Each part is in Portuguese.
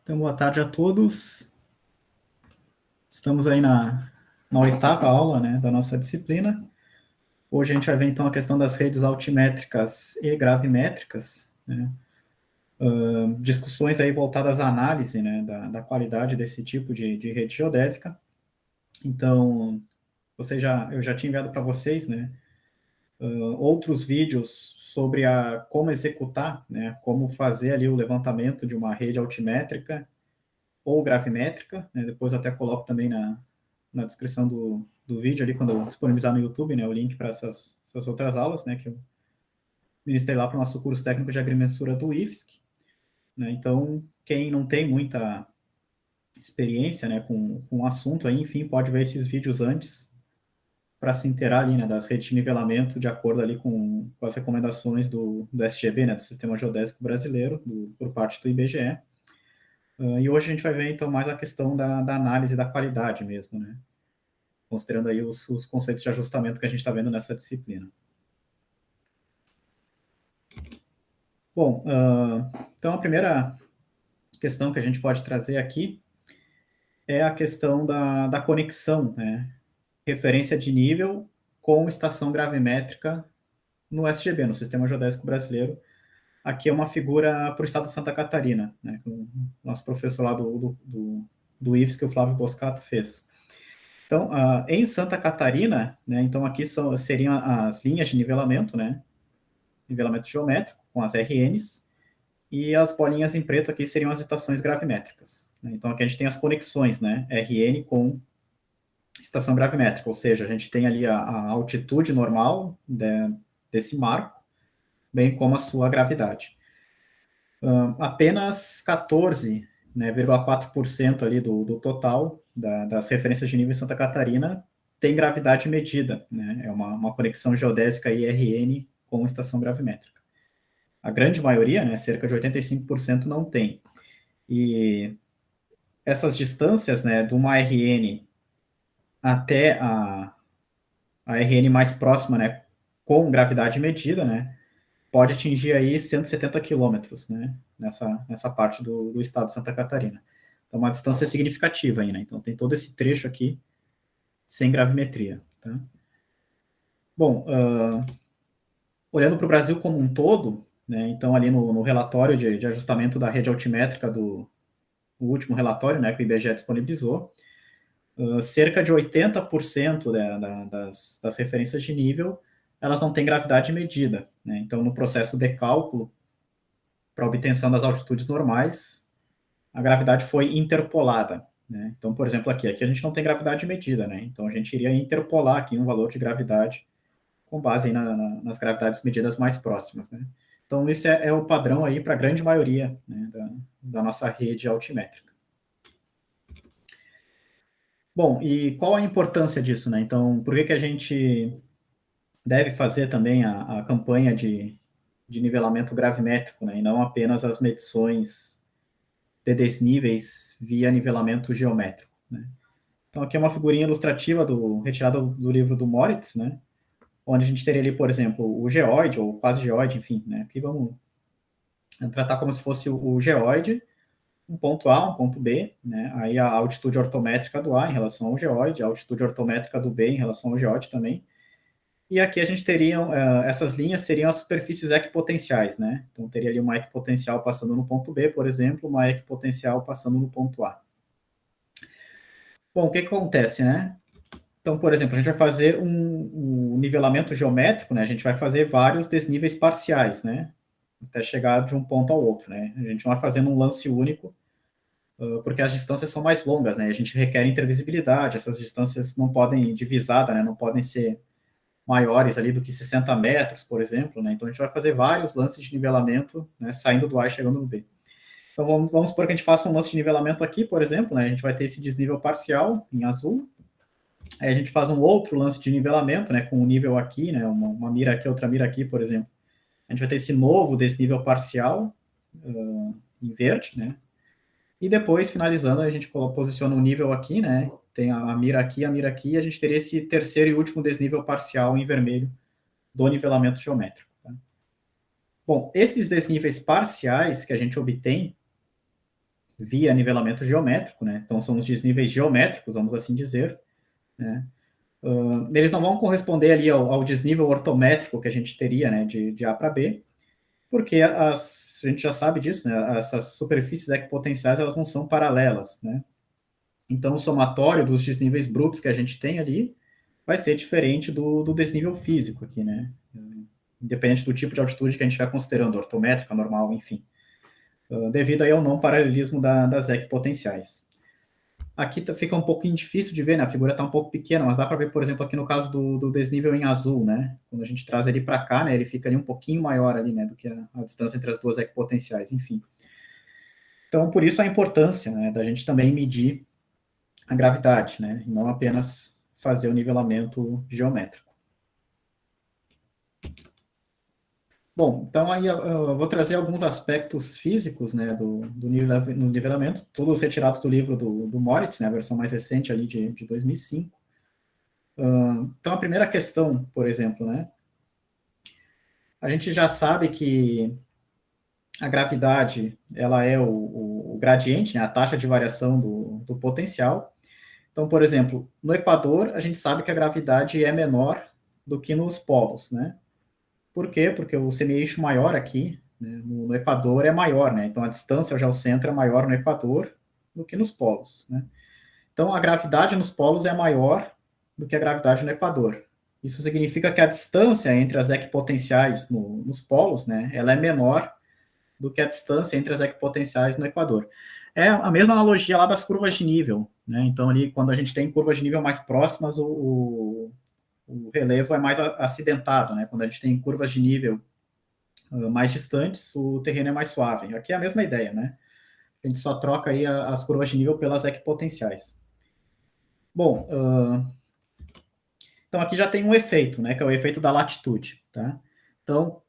Então, boa tarde a todos. Estamos aí na oitava aula, né, da nossa disciplina. Hoje a gente vai ver, então, a questão das redes altimétricas e gravimétricas, né? Discussões aí voltadas à análise, né, da qualidade desse tipo de rede geodésica. Então, eu já tinha enviado para vocês, né, outros vídeos sobre como executar, né, como fazer ali o levantamento de uma rede altimétrica ou gravimétrica, né? Depois eu até coloco também na descrição do vídeo ali, quando eu disponibilizar no YouTube, né, o link para essas outras aulas, né, que eu ministrei lá para o nosso curso técnico de agrimensura do IFSC, né. Então, quem não tem muita experiência, né, com o assunto aí, enfim, pode ver esses vídeos antes para se inteirar ali, né, das redes de nivelamento de acordo ali com as recomendações do SGB, né, do Sistema Geodésico Brasileiro, por parte do IBGE. E hoje a gente vai ver, então, mais a questão da análise da qualidade mesmo, né, considerando aí os conceitos de ajustamento que a gente está vendo nessa disciplina. Bom, então a primeira questão que a gente pode trazer aqui é a questão da conexão, né? Referência de nível com estação gravimétrica no SGB, no Sistema Geodésico Brasileiro. Aqui é uma figura para o estado de Santa Catarina, né? Que o nosso professor lá do IFSC, que o Flávio Boscato, fez. Então, em Santa Catarina, né, então aqui seriam as linhas de nivelamento, né, nivelamento geométrico, com as RNs, e as bolinhas em preto aqui seriam as estações gravimétricas, né. Então, aqui a gente tem as conexões, né, RN com estação gravimétrica, ou seja, a gente tem ali a altitude normal desse marco, bem como a sua gravidade. Apenas 14, né, 0,4% ali do total das referências de nível em Santa Catarina tem gravidade medida, né? É uma conexão geodésica IRN com estação gravimétrica. A grande maioria, né, cerca de 85%, não tem. E essas distâncias, né, de uma RN até a RN mais próxima, né, com gravidade medida, né, pode atingir aí 170 quilômetros, né, nessa parte do estado de Santa Catarina. Então, uma distância significativa aí, né? Então, tem todo esse trecho aqui sem gravimetria, tá? Bom, olhando para o Brasil como um todo, né, então ali no relatório de ajustamento da rede altimétrica o último relatório, né, que o IBGE disponibilizou, cerca de 80% das referências de nível, elas não têm gravidade medida, né? Então, no processo de cálculo, para obtenção das altitudes normais, a gravidade foi interpolada, né? Então, por exemplo, aqui a gente não tem gravidade medida, né? Então, a gente iria interpolar aqui um valor de gravidade com base aí nas gravidades medidas mais próximas, né? Então, esse é o padrão aí para a grande maioria, né, da nossa rede altimétrica. Bom, e qual a importância disso, né? Então, por que a gente deve fazer também a campanha de nivelamento gravimétrico, né? E não apenas as medições de desníveis via nivelamento geométrico, né? Então, aqui é uma figurinha ilustrativa retirada do livro do Moritz, né? Onde a gente teria ali, por exemplo, o geóide, ou quase geóide, enfim, né? Aqui vamos tratar como se fosse o geóide, um ponto A, um ponto B, né? Aí a altitude ortométrica do A em relação ao geóide, a altitude ortométrica do B em relação ao geóide também. E aqui a gente teria, essas linhas seriam as superfícies equipotenciais, né? Então, teria ali uma equipotencial passando no ponto B, por exemplo, uma equipotencial passando no ponto A. Bom, o que acontece, né? Então, por exemplo, a gente vai fazer um nivelamento geométrico, né? A gente vai fazer vários desníveis parciais, né? Até chegar de um ponto ao outro, né? A gente não vai fazendo um lance único, porque as distâncias são mais longas, né? A gente requer intervisibilidade, essas distâncias não podem divisada, né? Não podem ser maiores ali do que 60 metros, por exemplo, né? Então a gente vai fazer vários lances de nivelamento, né? Saindo do A e chegando no B. Então vamos supor que a gente faça um lance de nivelamento aqui, por exemplo, né? A gente vai ter esse desnível parcial em azul. Aí a gente faz um outro lance de nivelamento, né? Com um nível aqui, né? Uma mira aqui, outra mira aqui, por exemplo. A gente vai ter esse novo desnível parcial em verde, né? E depois, finalizando, a gente posiciona um nível aqui, né? Tem a mira aqui, e a gente teria esse terceiro e último desnível parcial em vermelho do nivelamento geométrico. Tá? Bom, esses desníveis parciais que a gente obtém, via nivelamento geométrico, né? Então, são os desníveis geométricos, vamos assim dizer, né? Eles não vão corresponder ali ao desnível ortométrico que a gente teria, né, de A para B, porque a gente já sabe disso, né? Essas superfícies equipotenciais, elas não são paralelas, né? Então, o somatório dos desníveis brutos que a gente tem ali vai ser diferente do desnível físico aqui, né? Independente do tipo de altitude que a gente vai considerando, ortométrica, normal, enfim. Devido aí ao não paralelismo das equipotenciais. Aqui fica um pouquinho difícil de ver, né? A figura está um pouco pequena, mas dá para ver, por exemplo, aqui no caso do desnível em azul, né? Quando a gente traz ele para cá, né? Ele fica ali um pouquinho maior ali, né? Do que a distância entre as duas equipotenciais, enfim. Então, por isso a importância, né? Da gente também medir a gravidade, né? E não apenas fazer o nivelamento geométrico. Bom, então aí eu vou trazer alguns aspectos físicos, né, do nivelamento, todos retirados do livro do Moritz, né, a versão mais recente ali de 2005. Então, a primeira questão, por exemplo, né, a gente já sabe que a gravidade, ela é o gradiente, né, a taxa de variação do potencial. Então, por exemplo, no Equador, a gente sabe que a gravidade é menor do que nos polos, né? Por quê? Porque o semi-eixo maior aqui, né, no Equador, é maior, né? Então, a distância ao geocentro é maior no Equador do que nos polos, né? Então, a gravidade nos polos é maior do que a gravidade no Equador. Isso significa que a distância entre as equipotenciais nos polos, né, ela é menor do que a distância entre as equipotenciais no Equador. É a mesma analogia lá das curvas de nível, né? Então, ali, quando a gente tem curvas de nível mais próximas, o relevo é mais acidentado, né? Quando a gente tem curvas de nível mais distantes, o terreno é mais suave. Aqui é a mesma ideia, né? A gente só troca aí as curvas de nível pelas equipotenciais. Bom, então aqui já tem um efeito, né? Que é o efeito da latitude, tá? Então,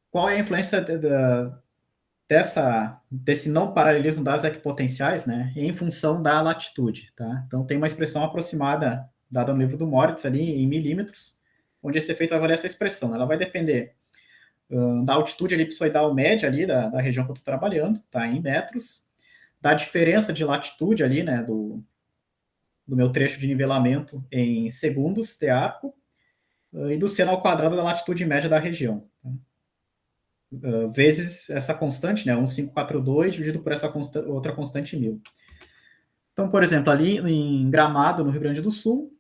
qual é a influência desse não paralelismo das equipotenciais, né? Em função da latitude, tá? Então, tem uma expressão aproximada dada no livro do Moritz ali em milímetros, onde esse efeito vai valer essa expressão. Ela vai depender da altitude elipsoidal média ali da região que eu estou trabalhando, tá? Em metros, da diferença de latitude ali, né? Do meu trecho de nivelamento em segundos de arco, e do seno ao quadrado da latitude média da região. Tá? Vezes essa constante, né? 1,542 dividido por essa outra constante 1000. Então, por exemplo, ali em Gramado, no Rio Grande do Sul,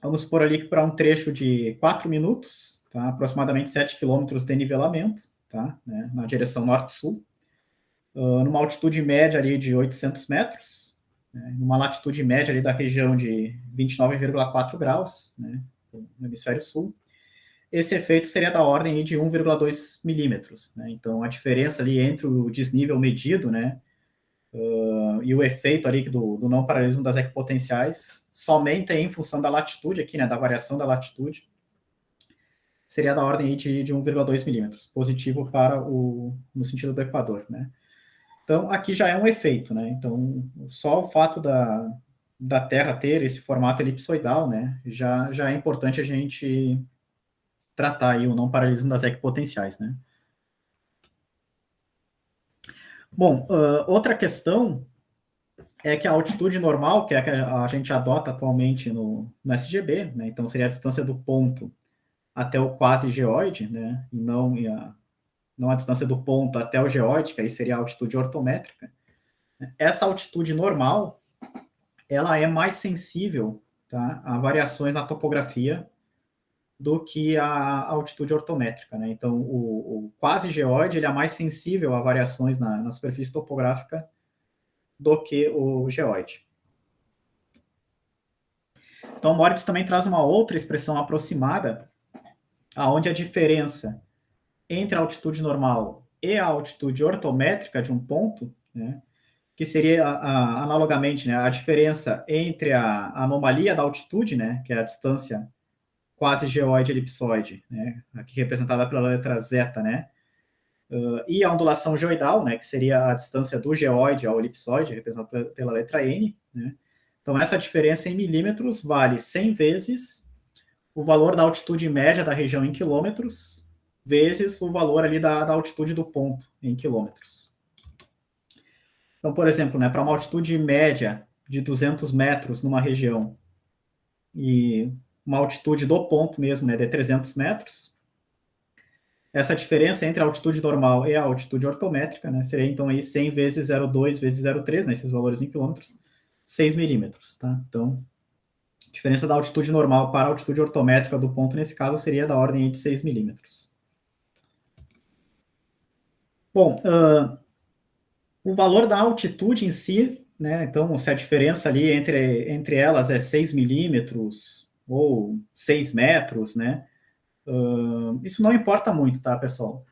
vamos supor ali que para um trecho de 4 minutos, tá? Aproximadamente 7 quilômetros de nivelamento, tá? Né? Na direção norte-sul, numa altitude média ali de 800 metros, né? Numa latitude média ali da região de 29,4 graus, né? No hemisfério sul, esse efeito seria da ordem de 1,2 milímetros, né? Então, a diferença ali entre o desnível medido, né? E o efeito ali do não paralelismo das equipotenciais, somente em função da latitude aqui, né? Da variação da latitude, seria da ordem aí de 1,2 milímetros, positivo para no sentido do Equador, né? Então, aqui já é um efeito, né? Então, só o fato da Terra ter esse formato elipsoidal, né? Já é importante a gente tratar aí o não paralelismo das equipotenciais, né? Bom, outra questão é que a altitude normal, que é a que a gente adota atualmente no SGB, né? Então seria a distância do ponto até o quase geoide, né? E não a distância do ponto até o geoide, que aí seria a altitude ortométrica. Essa altitude normal, ela é mais sensível, tá, a variações na topografia do que a altitude ortométrica, né? Então, o quase geoide ele é mais sensível a variações na superfície topográfica do que o geoide. Então, Moritz também traz uma outra expressão aproximada, aonde a diferença entre a altitude normal e a altitude ortométrica de um ponto, né, que seria analogamente, né, a diferença entre a anomalia da altitude, né, que é a distância quase geoide elipsoide, né, aqui representada pela letra zeta, né, e a ondulação geoidal, né, que seria a distância do geoide ao elipsoide, representada pela letra n, né. Então, essa diferença em milímetros vale 100 vezes o valor da altitude média da região em quilômetros, vezes o valor ali da altitude do ponto em quilômetros. Então, por exemplo, né, para uma altitude média de 200 metros numa região e uma altitude do ponto mesmo, né, de 300 metros, essa diferença entre a altitude normal e a altitude ortométrica, né, seria então aí 100 vezes 0,2 vezes 0,3, né, esses valores em quilômetros, 6 milímetros, tá? Então, a diferença da altitude normal para a altitude ortométrica do ponto, nesse caso, seria da ordem de 6 milímetros. Bom, o valor da altitude em si, né, então, se a diferença ali entre elas é 6 milímetros ou 6 metros, né, isso não importa muito, tá, pessoal?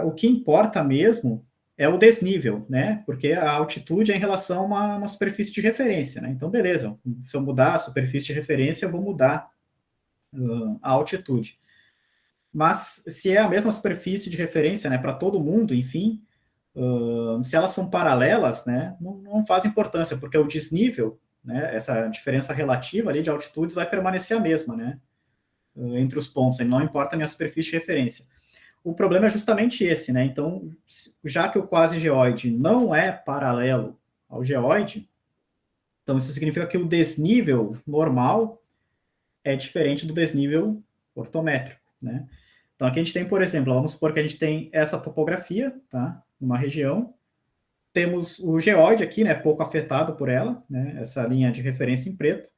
O que importa mesmo é o desnível, né? Porque a altitude é em relação a uma superfície de referência, né? Então, beleza, se eu mudar a superfície de referência, eu vou mudar a altitude. Mas se é a mesma superfície de referência, né, para todo mundo, enfim, se elas são paralelas, né, não faz importância, porque o desnível, né, essa diferença relativa ali de altitudes vai permanecer a mesma, né, entre os pontos, não importa a minha superfície de referência. O problema é justamente esse, né? Então, já que o quase geoide não é paralelo ao geoide, então isso significa que o desnível normal é diferente do desnível ortométrico, né? Então aqui a gente tem, por exemplo, vamos supor que a gente tem essa topografia, tá? Numa região, temos o geoide aqui, né? Pouco afetado por ela, né? Essa linha de referência em preto,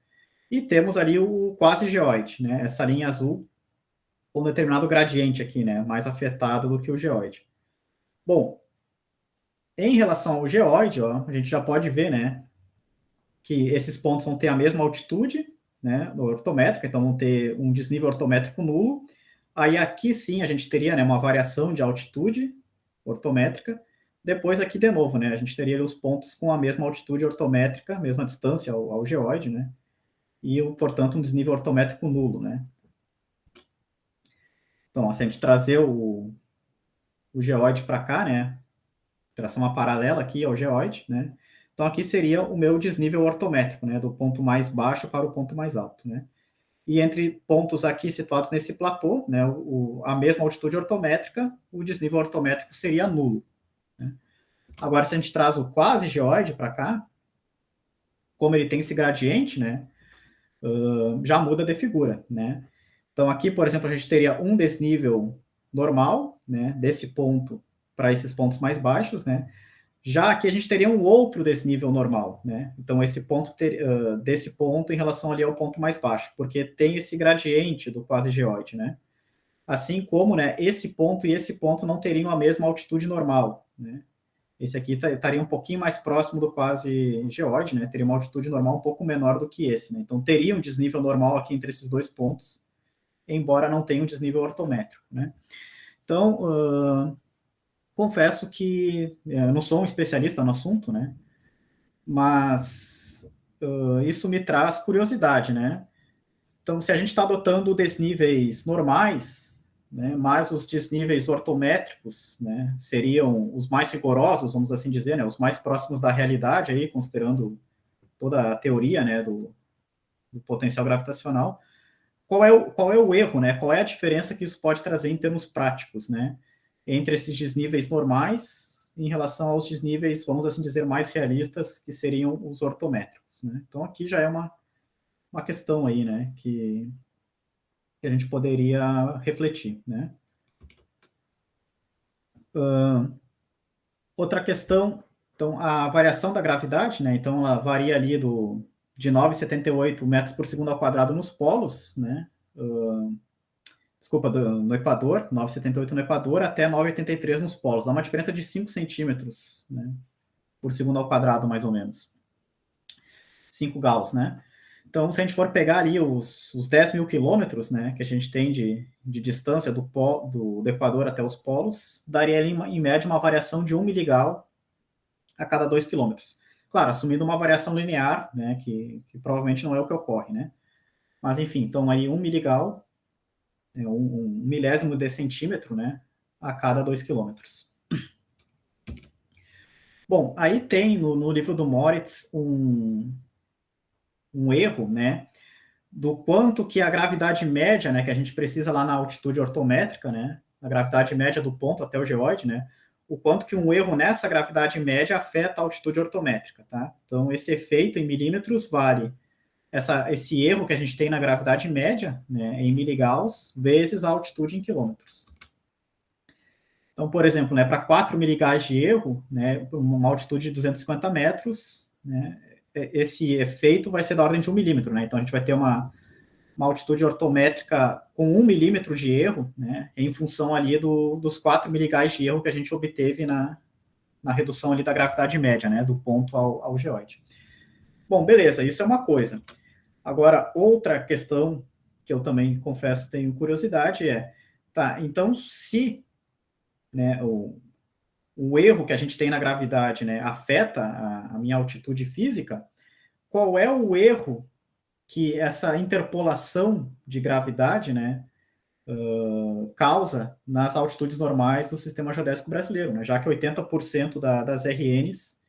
e temos ali o quase geoide, né? Essa linha azul com um determinado gradiente aqui, né? Mais afetado do que o geoide. Bom, em relação ao geoide, ó, a gente já pode ver, né, que esses pontos vão ter a mesma altitude, né, ortométrica, então vão ter um desnível ortométrico nulo. Aí aqui sim a gente teria, né, uma variação de altitude ortométrica. Depois aqui de novo, né, a gente teria os pontos com a mesma altitude ortométrica, mesma distância ao geoide, né, e portanto um desnível ortométrico nulo, né. Então, se a gente trazer o geoide para cá, né, traçar uma paralela aqui ao geoide, né? Então aqui seria o meu desnível ortométrico, né? Do ponto mais baixo para o ponto mais alto, né? E entre pontos aqui situados nesse platô, né? A mesma altitude ortométrica, o desnível ortométrico seria nulo, né? Agora, se a gente traz o quase geoide para cá, como ele tem esse gradiente, né? Já muda de figura, né? Então aqui, por exemplo, a gente teria um desnível normal, né? Desse ponto para esses pontos mais baixos, né? Já aqui a gente teria um outro desnível normal, né? Então esse ponto desse ponto em relação ali ao ponto mais baixo, porque tem esse gradiente do quase geoide, né? Assim como, né, esse ponto e esse ponto não teriam a mesma altitude normal, né? Esse aqui estaria um pouquinho mais próximo do quase geoide, né? Teria uma altitude normal um pouco menor do que esse, né? Então teria um desnível normal aqui entre esses dois pontos, embora não tenha um desnível ortométrico, né? Então, confesso que eu não sou um especialista no assunto, né? Mas isso me traz curiosidade, né? Então, se a gente está adotando desníveis normais, né, mas os desníveis ortométricos, né, seriam os mais rigorosos, vamos assim dizer, né, os mais próximos da realidade, aí, considerando toda a teoria, né, do potencial gravitacional, qual é o erro, né? Qual é a diferença que isso pode trazer em termos práticos, né? Entre esses desníveis normais em relação aos desníveis, vamos assim dizer, mais realistas, que seriam os ortométricos, né? Então aqui já é uma questão aí, né? Que a gente poderia refletir, né? Outra questão, então, a variação da gravidade, né? Então ela varia ali de 9,78 metros por segundo ao quadrado nos polos, né? Desculpa, no Equador, 9,78 no Equador, até 9,83 nos polos. Dá uma diferença de 5 centímetros, né, por segundo ao quadrado, mais ou menos. 5 Gauss, né? Então, se a gente for pegar ali os 10 mil quilômetros, né, que a gente tem de distância do Equador até os polos, daria ali, em média, uma variação de 1 miligal a cada 2 quilômetros. Claro, assumindo uma variação linear, né, que provavelmente não é o que ocorre, né? Mas, enfim, então aí 1 miligal um milésimo de centímetro, né, a cada 2 quilômetros. Bom, aí tem no livro do Moritz um erro, né, do quanto que a gravidade média, né, que a gente precisa lá na altitude ortométrica, né, a gravidade média do ponto até o geoide, né, o quanto que um erro nessa gravidade média afeta a altitude ortométrica, tá? Então, esse efeito em milímetros vale esse erro que a gente tem na gravidade média, né, em miligauss, vezes a altitude em quilômetros. Então, por exemplo, né, para 4 miligauss de erro, né, uma altitude de 250 metros, né, esse efeito vai ser da ordem de 1 milímetro, né? Então, a gente vai ter uma altitude ortométrica com 1 milímetro de erro, né, em função ali dos 4 miligauss de erro que a gente obteve na redução ali da gravidade média, né, do ponto ao geóide. Bom, beleza, isso é uma coisa. Agora, outra questão que eu também confesso tenho curiosidade tá, então se, né, o erro que a gente tem na gravidade, né, afeta a minha altitude física, qual é o erro que essa interpolação de gravidade, né, causa nas altitudes normais do sistema geodésico brasileiro, né, já que 80% das RNs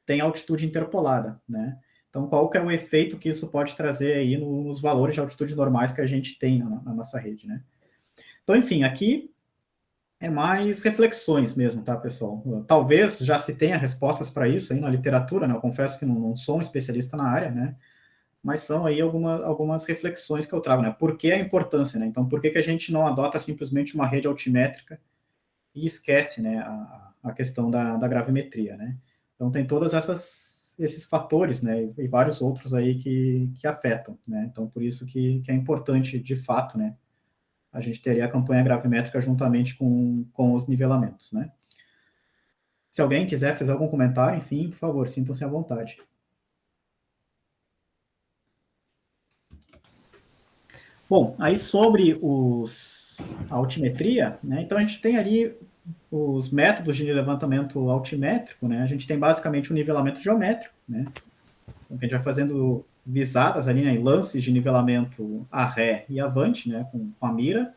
tem altitude interpolada, né? Então, qual que é o efeito que isso pode trazer aí nos valores de altitude normais que a gente tem na nossa rede, né? Então, enfim, aqui é mais reflexões mesmo, tá, pessoal? Talvez já se tenha respostas para isso aí na literatura, né? Eu confesso que não sou um especialista na área, né? Mas são aí algumas reflexões que eu trago, né? Por que a importância, né? Então, por que a gente não adota simplesmente uma rede altimétrica e esquece, né, a questão da gravimetria, né? Então, tem todas esses fatores, né, e vários outros aí que afetam, né? Então, por isso que é importante, de fato, né, a gente teria a campanha gravimétrica juntamente com os nivelamentos, né? Se alguém quiser fazer algum comentário, enfim, por favor, sintam-se à vontade. Bom, aí sobre a altimetria, né, então a gente tem ali os métodos de levantamento altimétrico, né, a gente tem basicamente o nivelamento geométrico, né, então a gente vai fazendo visadas ali, né, lances de nivelamento a ré e avante, né, com a mira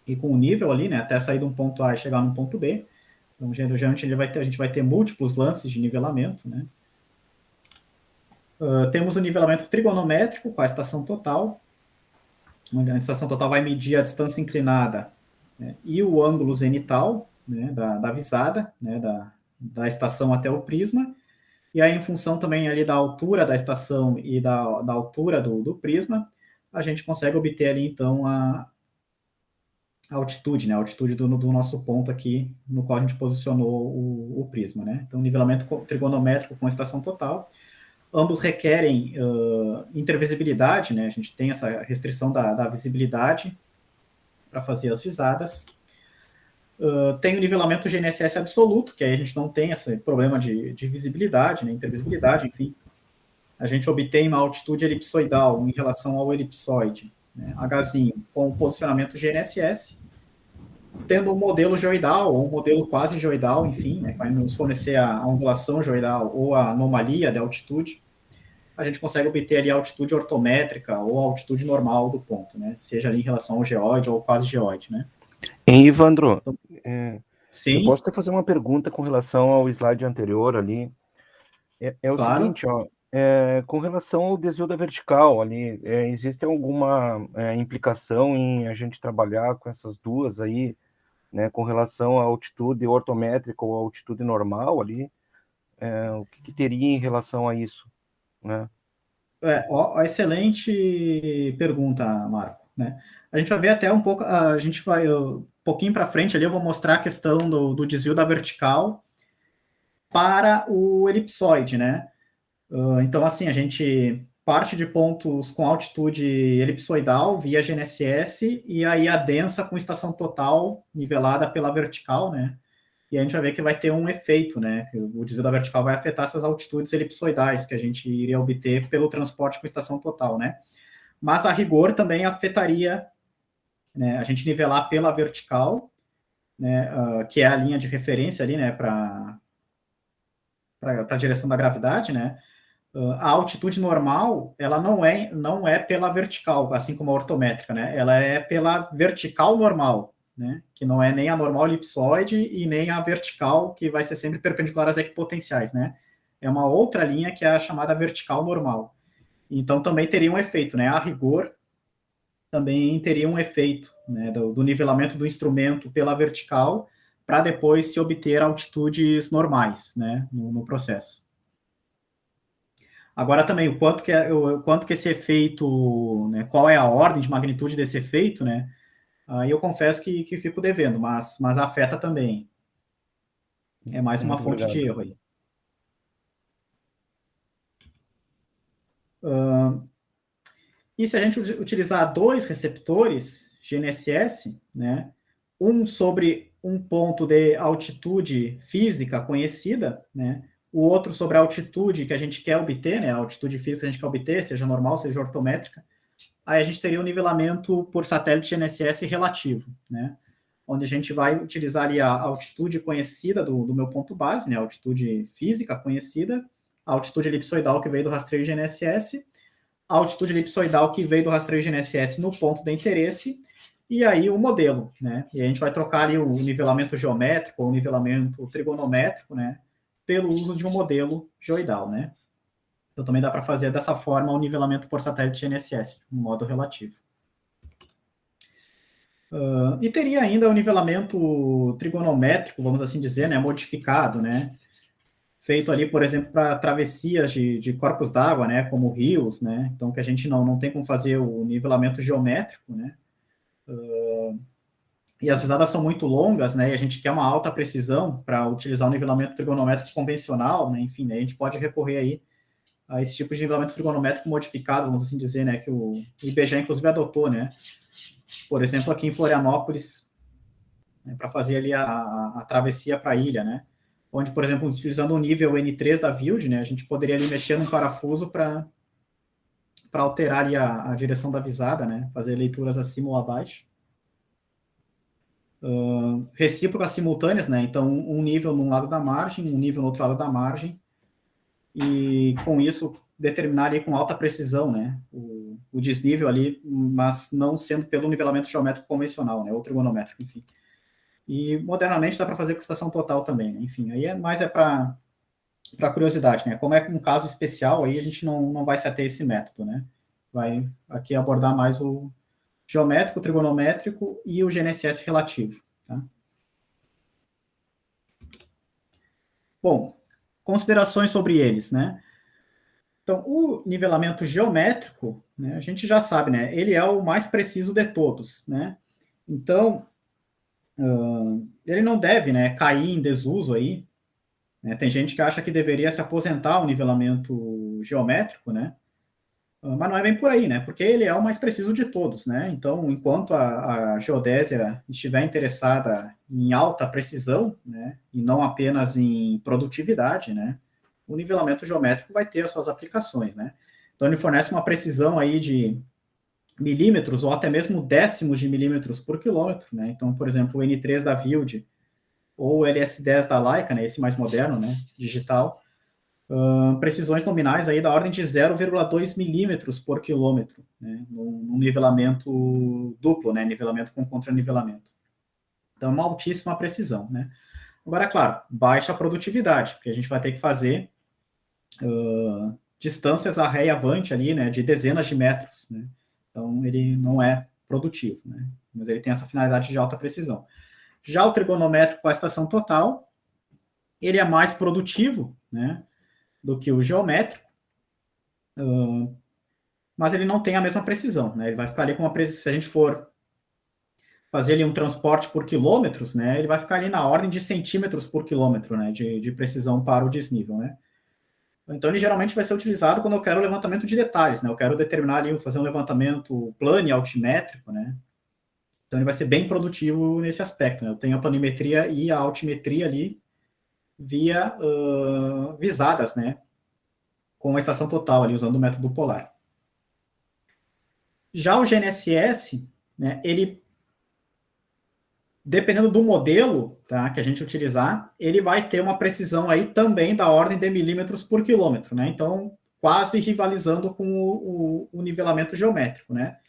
e com o nível ali, né, até sair de um ponto A e chegar num ponto B. Então, geralmente a gente vai ter múltiplos lances de nivelamento, né. Temos o nivelamento trigonométrico com a estação total, onde a estação total vai medir a distância inclinada, né, e o ângulo zenital, né, da visada, né, da estação até o prisma, e aí em função também ali da altura da estação e da altura do prisma, a gente consegue obter ali então a altitude, né, a altitude do nosso ponto aqui, no qual a gente posicionou o prisma, né. Então, nivelamento trigonométrico com estação total. Ambos requerem intervisibilidade, né? A gente tem essa restrição da visibilidade para fazer as visadas. Tem o nivelamento GNSS absoluto, que aí a gente não tem esse problema de visibilidade, né? Intervisibilidade, enfim. A gente obtém uma altitude elipsoidal em relação ao elipsoide, né? Hzinho, com o posicionamento GNSS, tendo um modelo geoidal ou um modelo quase geoidal, enfim, né? Vai nos fornecer a ondulação geoidal ou a anomalia de altitude. A gente consegue obter ali a altitude ortométrica ou a altitude normal do ponto, né? Seja ali em relação ao geóide ou quase geóide, né? Hein, Ivandro? Então, sim. Eu posso até fazer uma pergunta com relação ao slide anterior ali. O seguinte, ó, com relação ao desvio da vertical ali, existe alguma implicação em a gente trabalhar com essas duas aí, né, com relação à altitude ortométrica ou altitude normal ali? O que teria em relação a isso, né? Excelente pergunta, Marco, né? A gente vai ver até um pouco, a gente vai um pouquinho para frente ali, eu vou mostrar a questão do desvio da vertical para o elipsoide, né? Então, assim, a gente parte de pontos com altitude elipsoidal via GNSS e aí adensa com estação total nivelada pela vertical, né? E a gente vai ver que vai ter um efeito, né? Que o desvio da vertical vai afetar essas altitudes elipsoidais que a gente iria obter pelo transporte com estação total, né? Mas a rigor também afetaria, né, a gente nivelar pela vertical, né? Que é a linha de referência ali, né? Para a direção da gravidade, né? A altitude normal, ela não é pela vertical, assim como a ortométrica, né? Ela é pela vertical normal, né? Que não é nem a normal elipsoide e nem a vertical, que vai ser sempre perpendicular às equipotenciais, né? É uma outra linha que é a chamada vertical normal. Então, também teria um efeito, né? A rigor, também teria um efeito, né? Do nivelamento do instrumento pela vertical, para depois se obter altitudes normais, né, no processo. Agora também, o quanto que esse efeito, né, qual é a ordem de magnitude desse efeito, né, aí eu confesso que fico devendo, mas afeta também. É mais uma Muito fonte de obrigado. erro aí. E se a gente utilizar dois receptores GNSS, né, um sobre um ponto de altitude física conhecida, né, o outro sobre a altitude que a gente quer obter, né, a altitude física que a gente quer obter, seja normal, seja ortométrica, aí a gente teria um nivelamento por satélite GNSS relativo, né, onde a gente vai utilizar ali a altitude conhecida do meu ponto base, né, a altitude física conhecida, a altitude elipsoidal que veio do rastreio GNSS, a altitude elipsoidal que veio do rastreio GNSS no ponto de interesse, e aí o modelo, né? E a gente vai trocar ali o nivelamento geométrico ou o nivelamento trigonométrico, né? Pelo uso de um modelo geoidal, né? Então também dá para fazer dessa forma o nivelamento por satélite GNSS, um modo relativo. E teria ainda o nivelamento trigonométrico, vamos assim dizer, né? Modificado, né? Feito ali, por exemplo, para travessias de corpos d'água, né, como rios, né, então que a gente não tem como fazer o nivelamento geométrico, né, e as visadas são muito longas, né, e a gente quer uma alta precisão para utilizar o nivelamento trigonométrico convencional, né, enfim, né, a gente pode recorrer aí a esse tipo de nivelamento trigonométrico modificado, vamos assim dizer, né, que o IBGE inclusive adotou, né, por exemplo, aqui em Florianópolis, né, para fazer ali a travessia para a ilha, né, onde, por exemplo, utilizando o nível N3 da Wild, né, a gente poderia ali mexer num parafuso para alterar ali a direção da visada, né, fazer leituras acima ou abaixo. Recíprocas simultâneas, né, então um nível num lado da margem, um nível no outro lado da margem, e com isso determinar ali com alta precisão, né, o desnível ali, mas não sendo pelo nivelamento geométrico convencional, né, ou trigonométrico, enfim. E modernamente dá para fazer com estação total também, né? Enfim, aí é para curiosidade, né? Como é um caso especial, aí a gente não vai se ater a esse método, né? Vai aqui abordar mais o geométrico, trigonométrico e o GNSS relativo. Tá? Bom, considerações sobre eles, né? Então, o nivelamento geométrico, né, a gente já sabe, né? Ele é o mais preciso de todos, né? Então, ele não deve, né, cair em desuso aí. Né? Tem gente que acha que deveria se aposentar o nivelamento geométrico, né? Mas não é bem por aí, né? Porque ele é o mais preciso de todos, né? Então, enquanto a geodésia estiver interessada em alta precisão, né, e não apenas em produtividade, né, o nivelamento geométrico vai ter as suas aplicações, né? Então, ele fornece uma precisão aí de milímetros ou até mesmo décimos de milímetros por quilômetro, né? Então, por exemplo, o N3 da Wild ou o LS10 da Leica, né, esse mais moderno, né, digital, precisões nominais aí da ordem de 0,2 milímetros por quilômetro, né, num nivelamento duplo, né, nivelamento com contranivelamento. Então, uma altíssima precisão, né. Agora, claro, baixa produtividade, porque a gente vai ter que fazer distâncias a ré e avante ali, né, de dezenas de metros, né. Então, ele não é produtivo, né, mas ele tem essa finalidade de alta precisão. Já o trigonométrico com a estação total, ele é mais produtivo, né, do que o geométrico, mas ele não tem a mesma precisão, né? Ele vai ficar ali com uma precisão, se a gente for fazer ali um transporte por quilômetros, né? Ele vai ficar ali na ordem de centímetros por quilômetro, né? De precisão para o desnível, né? Então, ele geralmente vai ser utilizado quando eu quero levantamento de detalhes, né? Eu quero determinar ali, fazer um levantamento plano e altimétrico, né? Então, ele vai ser bem produtivo nesse aspecto, né? Eu tenho a planimetria e a altimetria ali via visadas, né? Com a estação total ali, usando o método polar. Já o GNSS, né, ele, dependendo do modelo, tá, que a gente utilizar, ele vai ter uma precisão aí também da ordem de milímetros por quilômetro, né? Então, quase rivalizando com o nivelamento geométrico, né?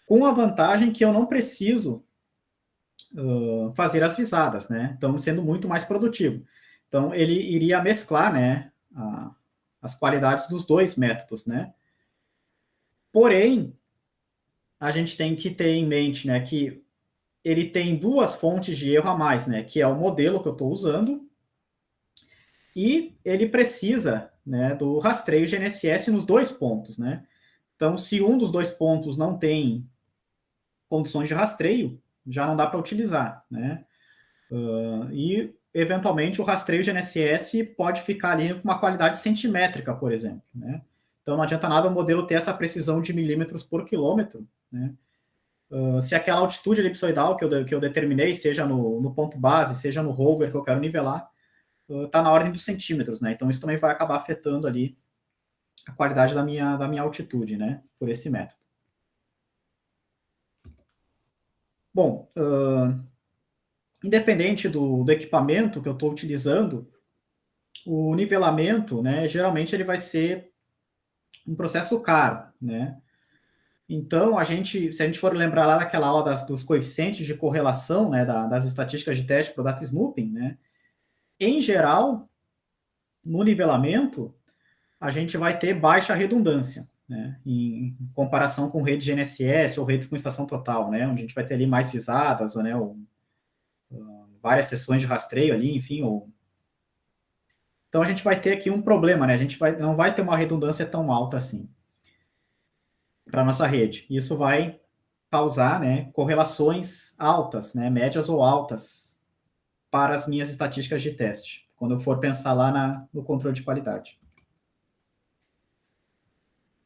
Com a vantagem que eu não preciso fazer as visadas, né? Então, sendo muito mais produtivo. Então, ele iria mesclar, né, as qualidades dos dois métodos, né? Porém, a gente tem que ter em mente, né, que ele tem duas fontes de erro a mais, né? Que é o modelo que eu estou usando e ele precisa, né, do rastreio GNSS nos dois pontos, né? Então, se um dos dois pontos não tem condições de rastreio, já não dá para utilizar, né? E, eventualmente, o rastreio GNSS pode ficar ali com uma qualidade centimétrica, por exemplo, né? Então, não adianta nada o modelo ter essa precisão de milímetros por quilômetro, né? Se aquela altitude elipsoidal que eu determinei, seja no ponto base, seja no rover que eu quero nivelar, está na ordem dos centímetros, né? Então, isso também vai acabar afetando ali a qualidade da minha altitude, né? Por esse método. Bom, independente do equipamento que eu estou utilizando, o nivelamento, né, geralmente ele vai ser um processo caro, né? Então, se a gente for lembrar lá daquela aula dos coeficientes de correlação, né, das estatísticas de teste para o data snooping, né, em geral, no nivelamento, a gente vai ter baixa redundância, né, em comparação com redes GNSS ou redes com estação total, né, onde a gente vai ter ali mais visadas, ou, né, várias sessões de rastreio ali, enfim, ou... Então a gente vai ter aqui um problema, né, não vai ter uma redundância tão alta assim para a nossa rede. Isso vai causar, né, correlações altas, né, médias ou altas para as minhas estatísticas de teste, quando eu for pensar lá no controle de qualidade.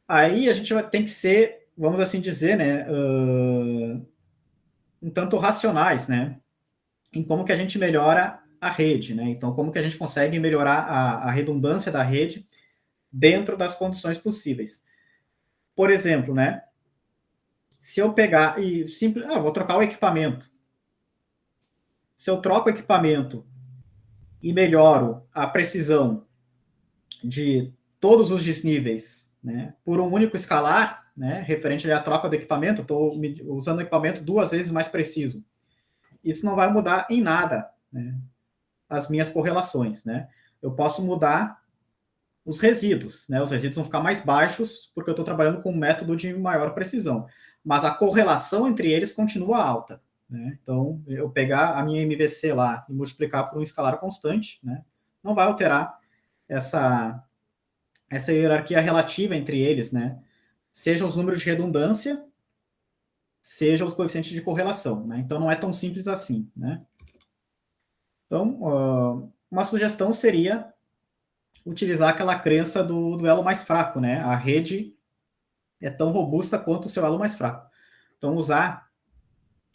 Aí a gente tem que ser, vamos assim dizer, né, um tanto racionais, né, em como que a gente melhora a rede, né, então como que a gente consegue melhorar a redundância da rede dentro das condições possíveis. Por exemplo, né, se eu pegar e vou trocar o equipamento. Se eu troco o equipamento e melhoro a precisão de todos os desníveis, né, por um único escalar, né, referente à troca do equipamento, estou usando o equipamento 2 vezes mais preciso. Isso não vai mudar em nada, né, as minhas correlações, né? Eu posso mudar os resíduos, né? Os resíduos vão ficar mais baixos porque eu estou trabalhando com um método de maior precisão, mas a correlação entre eles continua alta, né? Então, eu pegar a minha MVC lá e multiplicar por um escalar constante, né, não vai alterar essa hierarquia relativa entre eles, né? Seja os números de redundância, seja os coeficientes de correlação, né? Então, não é tão simples assim, né? Então, uma sugestão seria utilizar aquela crença do elo mais fraco, né? A rede é tão robusta quanto o seu elo mais fraco. Então, usar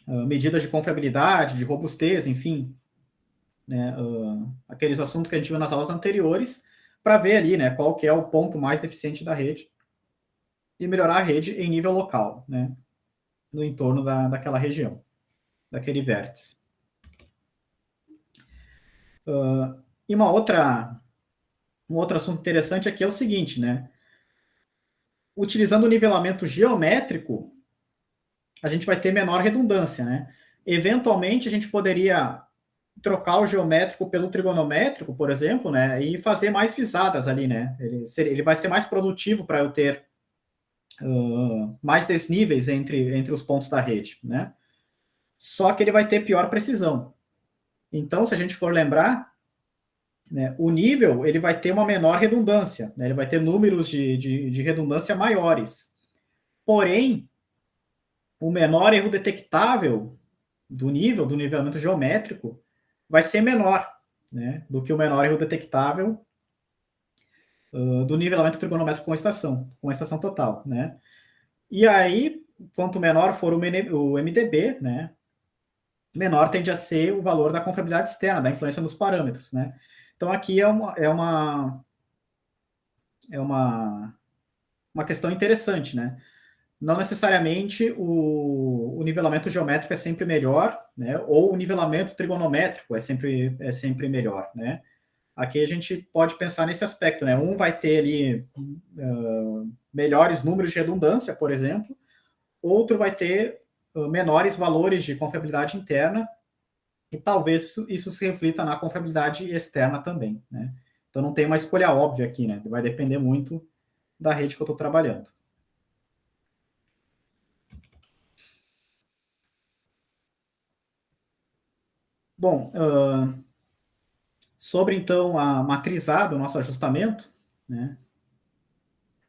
medidas de confiabilidade, de robustez, enfim, né, aqueles assuntos que a gente viu nas aulas anteriores, para ver ali, né, qual que é o ponto mais deficiente da rede e melhorar a rede em nível local, né, no entorno daquela região, daquele vértice. E um outro assunto interessante aqui é o seguinte, né, utilizando o nivelamento geométrico, a gente vai ter menor redundância, né? Eventualmente, a gente poderia trocar o geométrico pelo trigonométrico, por exemplo, né? E fazer mais visadas ali, né? Ele vai ser mais produtivo para eu ter mais desníveis entre os pontos da rede, né? Só que ele vai ter pior precisão. Então, se a gente for lembrar, né, o nível ele vai ter uma menor redundância, né? Ele vai ter números de redundância maiores. Porém, o menor erro detectável do nivelamento geométrico, vai ser menor, né, do que o menor erro detectável do nivelamento trigonométrico com a estação total, né. E aí, quanto menor for o MDB, né, menor tende a ser o valor da confiabilidade externa, da influência nos parâmetros, né. Então aqui é uma questão interessante, né. Não necessariamente o nivelamento geométrico é sempre melhor, né? Ou o nivelamento trigonométrico é sempre melhor, né? Aqui a gente pode pensar nesse aspecto, né? Um vai ter ali melhores números de redundância, por exemplo, outro vai ter menores valores de confiabilidade interna e talvez isso se reflita na confiabilidade externa também, né? Então não tem uma escolha óbvia aqui, né? Vai depender muito da rede que eu estou trabalhando. Bom, sobre, então, a matrizar do nosso ajustamento, né?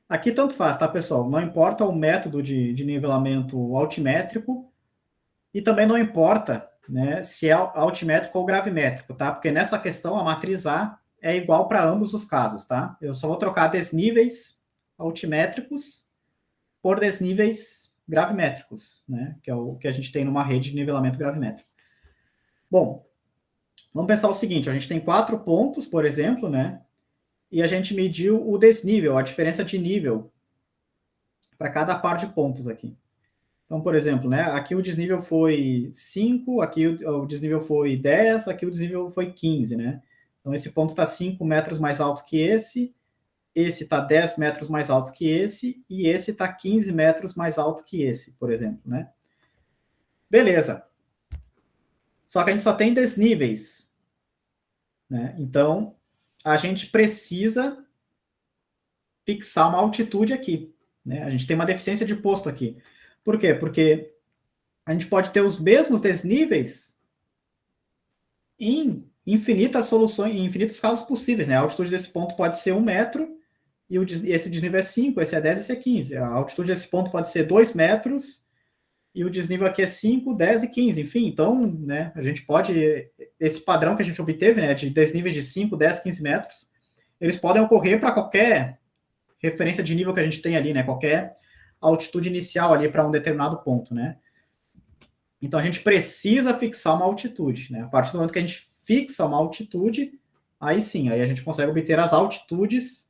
Aqui tanto faz, tá, pessoal? Não importa o método de nivelamento altimétrico e também não importa, né, se é altimétrico ou gravimétrico, tá? Porque nessa questão a matriz A é igual para ambos os casos, tá? Eu só vou trocar desníveis altimétricos por desníveis gravimétricos, né? Que é o que a gente tem numa rede de nivelamento gravimétrico. Bom, vamos pensar o seguinte, a gente tem 4 pontos, por exemplo, né? E a gente mediu o desnível, a diferença de nível para cada par de pontos aqui. Então, por exemplo, né, aqui o desnível foi 5, aqui o desnível foi 10, aqui o desnível foi 15, né? Então, esse ponto está 5 metros mais alto que esse está 10 metros mais alto que e esse está 15 metros mais alto que esse, por exemplo, né? Beleza. Só que a gente só tem desníveis, né? Então, a gente precisa fixar uma altitude aqui, né? A gente tem uma deficiência de posto aqui. Por quê? Porque a gente pode ter os mesmos desníveis em infinitas soluções, em infinitos casos possíveis, né? A altitude desse ponto pode ser 1 metro, e esse desnível é 5, esse é 10, esse é 15. A altitude desse ponto pode ser 2 metros, e o desnível aqui é 5, 10 e 15. Enfim, então, né, a gente pode, esse padrão que a gente obteve, né, de desníveis de 5, 10, 15 metros, eles podem ocorrer para qualquer referência de nível que a gente tem ali, né, qualquer altitude inicial ali para um determinado ponto, né. Então, a gente precisa fixar uma altitude, né? A partir do momento que a gente fixa uma altitude, aí sim, aí a gente consegue obter as altitudes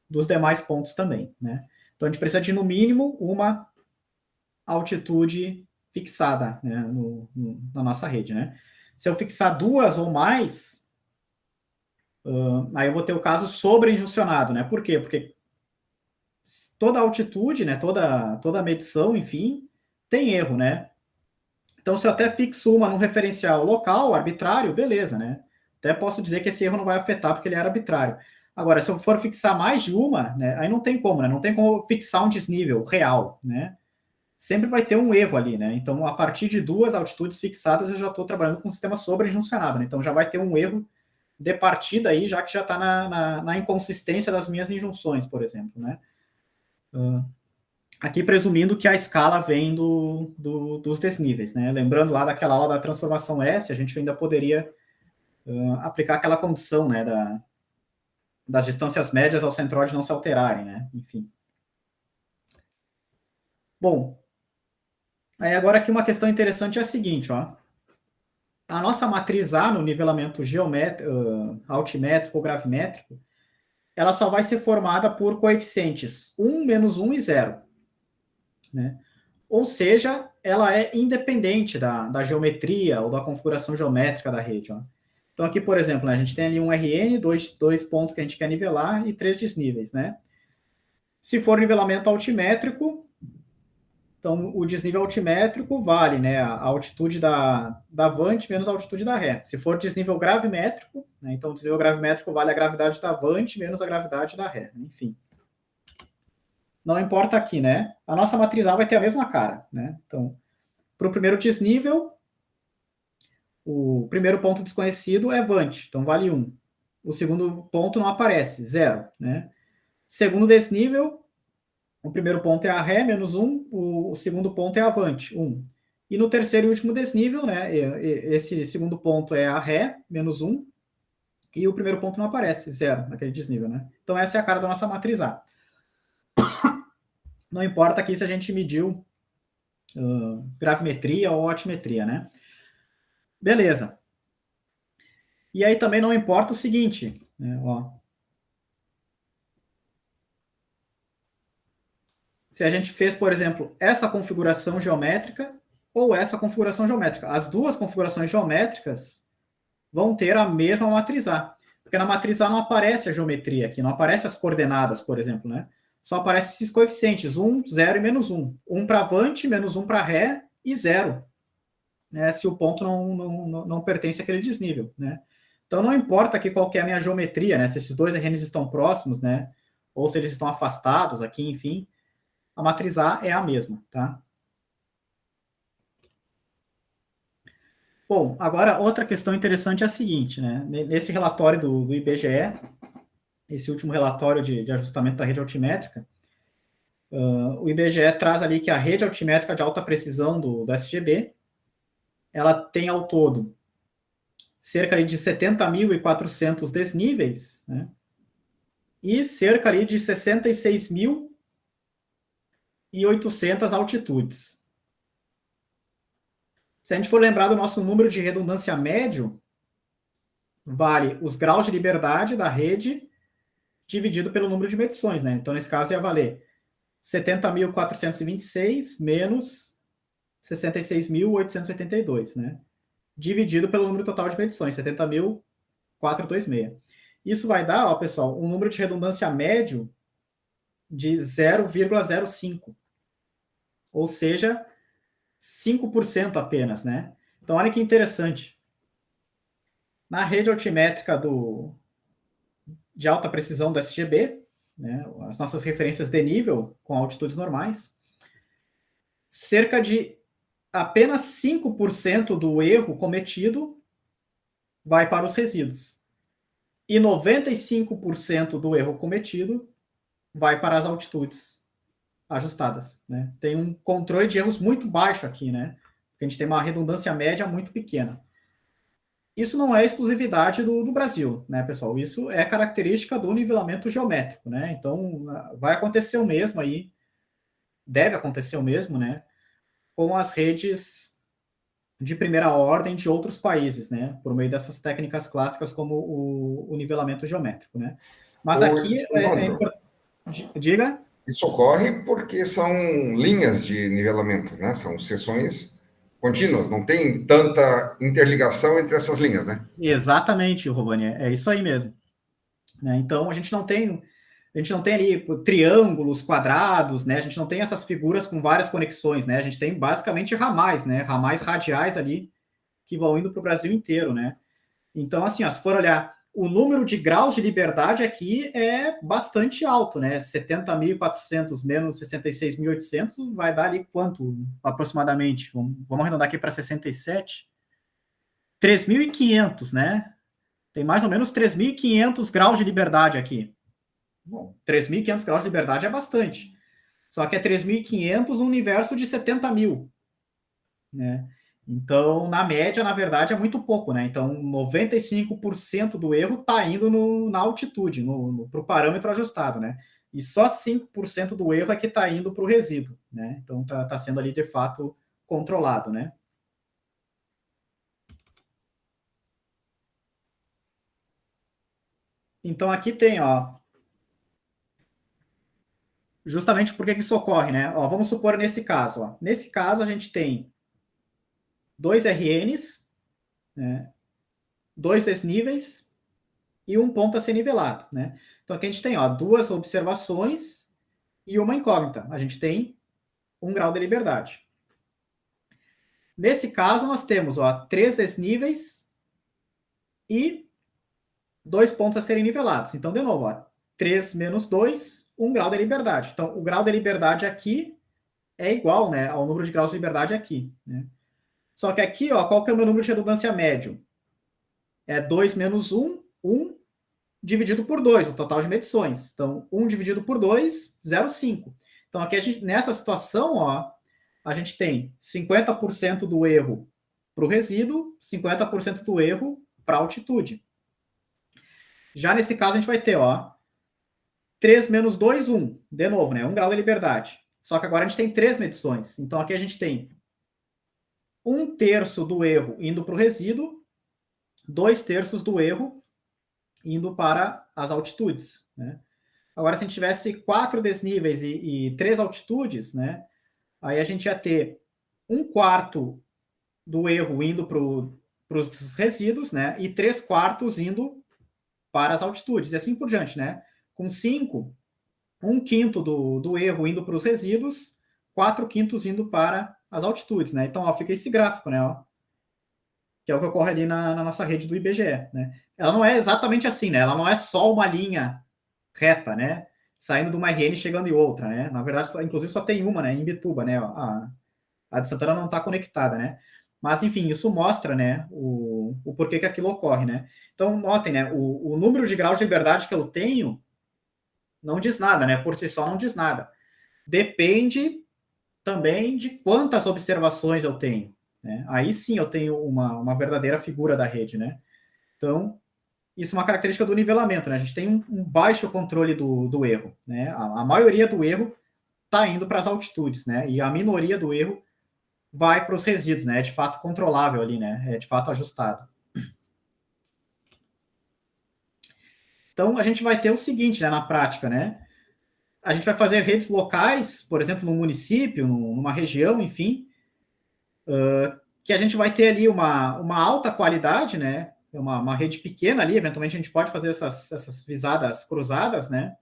dos demais pontos também, né? Então, a gente precisa de, no mínimo, uma altitude fixada, né, na nossa rede, né? Se eu fixar 2 ou mais, aí eu vou ter o caso sobreinjuncionado, né? Por quê? Porque toda altitude, né, toda medição, enfim, tem erro, né? Então, se eu até fixo uma num referencial local, arbitrário, beleza, né? Até posso dizer que esse erro não vai afetar porque ele era arbitrário. Agora, se eu for fixar mais de uma, né, aí não tem como, né? Não tem como fixar um desnível real, né? Sempre vai ter um erro ali, né? Então, a partir de 2 altitudes fixadas, eu já estou trabalhando com um sistema sobreinjuncionado, né? Então, já vai ter um erro de partida aí, já que já está na inconsistência das minhas injunções, por exemplo, né? Aqui presumindo que a escala vem dos desníveis, né? Lembrando lá daquela aula da transformação S, a gente ainda poderia aplicar aquela condição, né, das distâncias médias ao centroide não se alterarem, né? Enfim. Bom, aí agora aqui uma questão interessante é a seguinte, ó. A nossa matriz A no nivelamento altimétrico ou gravimétrico, ela só vai ser formada por coeficientes 1, menos 1 e 0, né? Ou seja, ela é independente da geometria ou da configuração geométrica da rede. Ó. Então, aqui, por exemplo, né, a gente tem ali um RN, dois pontos que a gente quer nivelar e 3 desníveis. Né? Se for nivelamento altimétrico, então o desnível altimétrico vale, né, a altitude da vante menos a altitude da ré. Se for desnível gravimétrico, né, então o desnível gravimétrico vale a gravidade da vante menos a gravidade da ré. Enfim. Não importa aqui, né? A nossa matriz A vai ter a mesma cara, né? Então, para o primeiro desnível, o primeiro ponto desconhecido é vante, então vale 1. O segundo ponto não aparece, 0. Né? Segundo desnível, o primeiro ponto é a ré, menos 1. O segundo ponto é a vante, 1. E no terceiro e último desnível, né, esse segundo ponto é a ré, menos 1. E o primeiro ponto não aparece, 0, naquele desnível. Né? Então essa é a cara da nossa matriz A. Não importa aqui se a gente mediu gravimetria ou altimetria, né? Beleza. E aí também não importa o seguinte, né, ó. Se a gente fez, por exemplo, essa configuração geométrica ou essa configuração geométrica. As duas configurações geométricas vão ter a mesma matriz A. Porque na matriz A não aparece a geometria aqui, não aparece as coordenadas, por exemplo, né? Só aparecem esses coeficientes, 1, 0 e menos 1. 1 para avante, menos 1 para ré e 0. Né, se o ponto não pertence àquele desnível, né? Então não importa aqui qual que é a minha geometria, né? Se esses dois RNs estão próximos, né? Ou se eles estão afastados aqui, enfim, a matriz A é a mesma, tá? Bom, agora outra questão interessante é a seguinte, né? Nesse relatório do IBGE, esse último relatório de ajustamento da rede altimétrica, o IBGE traz ali que a rede altimétrica de alta precisão do SGB, ela tem ao todo cerca de 70.400 desníveis, né? E cerca ali de 66.800 altitudes. Se a gente for lembrar do nosso número de redundância médio, vale os graus de liberdade da rede dividido pelo número de medições, né? Então, nesse caso, ia valer 70.426 menos 66.882, né? Dividido pelo número total de medições, 70.426. Isso vai dar, ó, pessoal, um número de redundância médio de 0,05. Ou seja, 5% apenas, né? Então, olha que interessante. Na rede altimétrica de alta precisão do SGB, né, as nossas referências de nível com altitudes normais, cerca de apenas 5% do erro cometido vai para os resíduos. E 95% do erro cometido vai para as altitudes ajustadas, né? Tem um controle de erros muito baixo aqui, né? Porque a gente tem uma redundância média muito pequena. Isso não é exclusividade do Brasil, né, pessoal? Isso é característica do nivelamento geométrico, né? Então, vai acontecer o mesmo aí, deve acontecer o mesmo, né? Com as redes de primeira ordem de outros países, né? Por meio dessas técnicas clássicas como o nivelamento geométrico, né? Mas aqui é importante. Diga. Isso ocorre porque são linhas de nivelamento, né? São seções contínuas, não tem tanta interligação entre essas linhas, né? Exatamente, Rovani, é isso aí mesmo. Né? Então a gente não tem ali triângulos, quadrados, né? A gente não tem essas figuras com várias conexões, né? A gente tem basicamente ramais, né? Ramais radiais ali que vão indo para o Brasil inteiro, né? Então, assim, ó, se for olhar, o número de graus de liberdade aqui é bastante alto, né? 70.400 menos 66.800 vai dar ali quanto, aproximadamente? Vamos arredondar aqui para 67. 3.500, né? Tem mais ou menos 3.500 graus de liberdade aqui. Bom, 3.500 graus de liberdade é bastante. Só que é 3.500 um universo de 70.000, né? Então, na média, na verdade, é muito pouco, né? Então, 95% do erro está indo na altitude, para o parâmetro ajustado, né? E só 5% do erro é que está indo para o resíduo, né? Então, está sendo ali, de fato, controlado, né? Então, aqui tem, ó, justamente por que isso ocorre, né? Ó, vamos supor nesse caso, ó. Nesse caso, a gente tem 2 RNs, né? 2 desníveis e um ponto a ser nivelado, né? Então aqui a gente tem, ó, 2 observações e uma incógnita. A gente tem 1 grau de liberdade. Nesse caso, nós temos, ó, 3 desníveis e 2 pontos a serem nivelados. Então, de novo, ó, 3 menos 2, 1 grau de liberdade. Então, o grau de liberdade aqui é igual, né, ao número de graus de liberdade aqui, né? Só que aqui, ó, qual que é o meu número de redundância médio? É 2 menos 1, 1 dividido por 2, o total de medições. Então, 1 dividido por 2, 0,5. Então, aqui a gente, nessa situação, ó, a gente tem 50% do erro para o resíduo, 50% do erro para a altitude. Já nesse caso, a gente vai ter, ó, 3 menos 2, 1. De novo, né? 1 grau de liberdade. Só que agora a gente tem 3 medições. Então, aqui a gente tem 1/3 do erro indo para o resíduo, 2/3 do erro indo para as altitudes, né? Agora, se a gente tivesse 4 desníveis e 3 altitudes, né? Aí a gente ia ter 1/4 do erro indo para os resíduos, né? E 3/4 indo para as altitudes, e assim por diante, né? Com 5, 1/5 do erro indo para os resíduos, 4/5 indo para as altitudes, né? Então, ó, fica esse gráfico, né? Ó, que é o que ocorre ali na nossa rede do IBGE, né? Ela não é exatamente assim, né? Ela não é só uma linha reta, né? Saindo de uma RN e chegando em outra, né? Na verdade, inclusive só tem uma, né? Em Bituba, né? A de Santana não está conectada, né? Mas, enfim, isso mostra, né, o porquê que aquilo ocorre, né? Então, notem, né, o número de graus de liberdade que eu tenho não diz nada, né? Por si só não diz nada. Depende também de quantas observações eu tenho, né? Aí sim eu tenho uma verdadeira figura da rede, né? Então, isso é uma característica do nivelamento, né? A gente tem um baixo controle do erro, né? A maioria do erro está indo para as altitudes, né? E a minoria do erro vai para os resíduos, né? É de fato controlável ali, né? É de fato ajustado. Então, a gente vai ter o seguinte, né, na prática, né? A gente vai fazer redes locais, por exemplo, no município, numa região, enfim, que a gente vai ter ali uma alta qualidade, né? Uma rede pequena ali, eventualmente a gente pode fazer essas visadas cruzadas, né?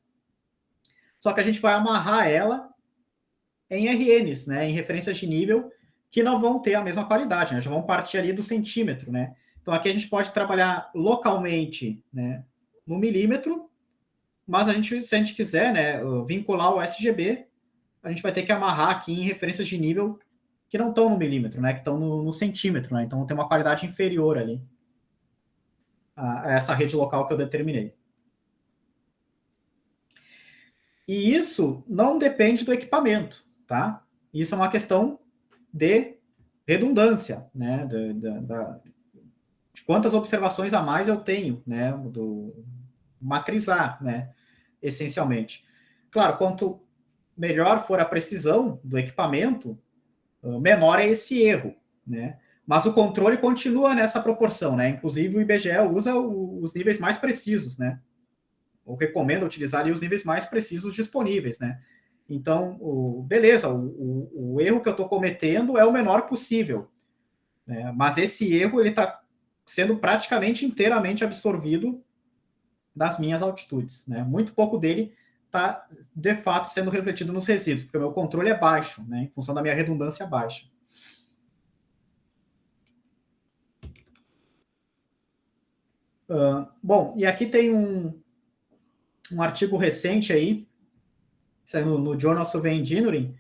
Só que a gente vai amarrar ela em RNs, né? Em referências de nível que não vão ter a mesma qualidade, né? Já vão partir ali do centímetro, né? Então aqui a gente pode trabalhar localmente, né? No milímetro, mas se a gente quiser, né? Vincular o SGB, a gente vai ter que amarrar aqui em referências de nível que não estão no milímetro, né? Que estão no centímetro, né? Então tem uma qualidade inferior ali a essa rede local que eu determinei. E isso não depende do equipamento, tá? Isso é uma questão de redundância, né? De quantas observações a mais eu tenho, né? Do matrizar, né? Essencialmente. Claro, quanto melhor for a precisão do equipamento, menor é esse erro, né? Mas o controle continua nessa proporção, né? Inclusive o IBGE usa os níveis mais precisos, né? Ou recomenda utilizar ali os níveis mais precisos disponíveis, né? Então, beleza, o erro que eu estou cometendo é o menor possível, né? Mas esse erro ele está sendo praticamente inteiramente absorvido das minhas altitudes, né? Muito pouco dele está, de fato, sendo refletido nos resíduos, porque o meu controle é baixo, né? Em função da minha redundância baixa. Bom, e aqui tem um artigo recente aí, saindo no Journal Survey Engineering,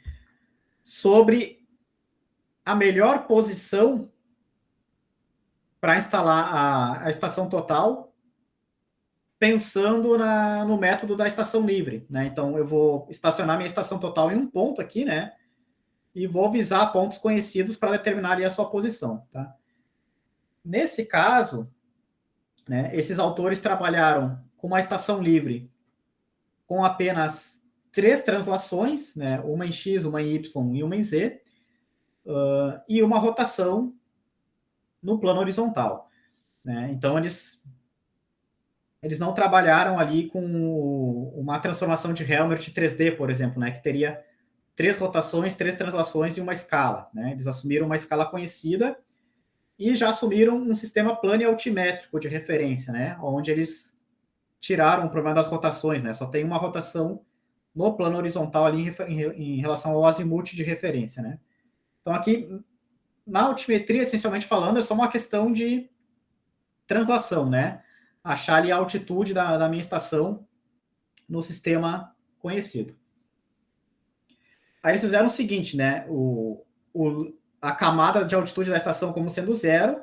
sobre a melhor posição para instalar a estação total, pensando no método da estação livre, né? Então, eu vou estacionar minha estação total em um ponto aqui, né? E vou visar pontos conhecidos para determinar ali a sua posição, tá? Nesse caso, né, esses autores trabalharam com uma estação livre com apenas 3 translações, né, uma em X, uma em Y e uma em Z, e uma rotação no plano horizontal, né? Então, eles não trabalharam ali com uma transformação de Helmert 3D, por exemplo, né, que teria 3 rotações, 3 translações e uma escala, né? Eles assumiram uma escala conhecida e já assumiram um sistema plano e altimétrico de referência, né? Onde eles tiraram o problema das rotações, né? Só tem uma rotação no plano horizontal ali em relação ao azimuth de referência, né? Então aqui, na altimetria, essencialmente falando, é só uma questão de translação, né? Achar ali a altitude da minha estação no sistema conhecido. Aí eles fizeram o seguinte, né? A camada de altitude da estação como sendo zero,